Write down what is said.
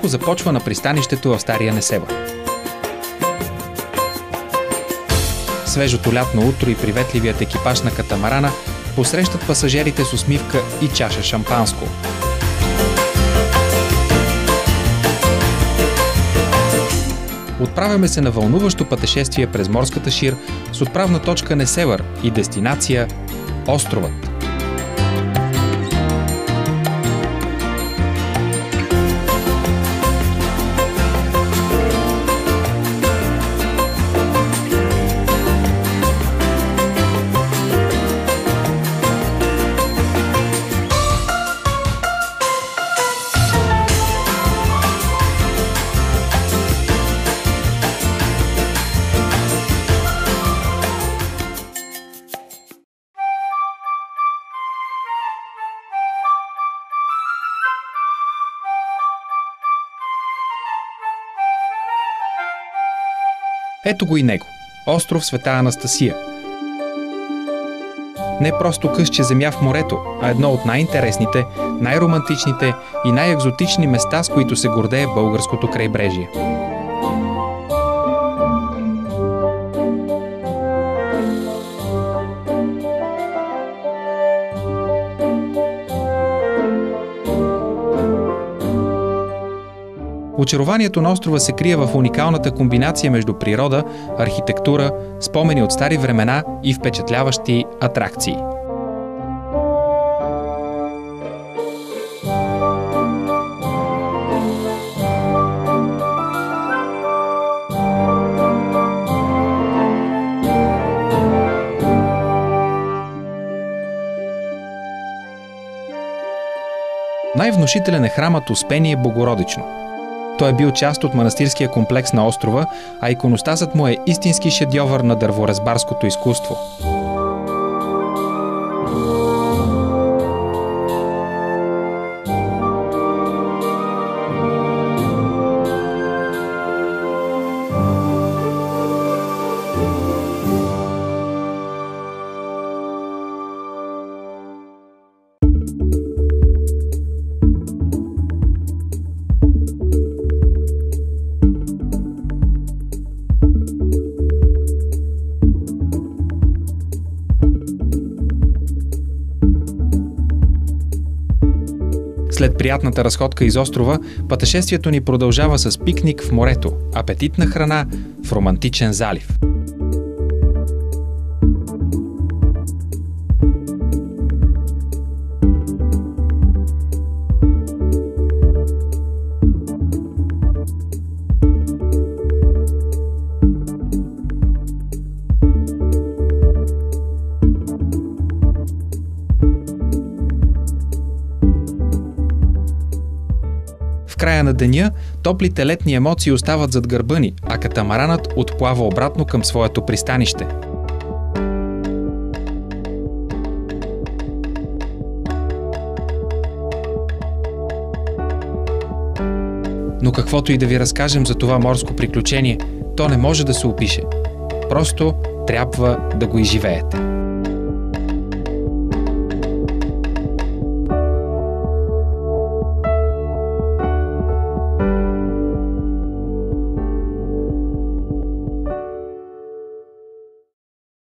Всичко започва на пристанището в Стария Несебър. Свежото лятно утро и приветливият екипаж на катамарана посрещат пасажирите с усмивка и чаша шампанско. Отправяме се на вълнуващо пътешествие през морската шир с отправна точка Несебър и дестинация островът. Ето го и него – остров Света Анастасия. Не просто късче земя в морето, а едно от най-интересните, най-романтичните и най-екзотични места, с които се гордее българското крайбрежие. Очарованието на острова се крие в уникалната комбинация между природа, архитектура, спомени от стари времена и впечатляващи атракции. Най-внушителен е храмът Успение Богородично. Той е бил част от манастирския комплекс на острова, а иконостасът му е истински шедьовър на дърворезбарското изкуство. След приятната разходка из острова, пътешествието ни продължава с пикник в морето, апетитна храна в романтичен залив. В края на деня топлите летни емоции остават зад гърба ни, а катамаранът отплава обратно към своето пристанище. Но каквото и да ви разкажем за това морско приключение, то не може да се опише. Просто трябва да го изживеете.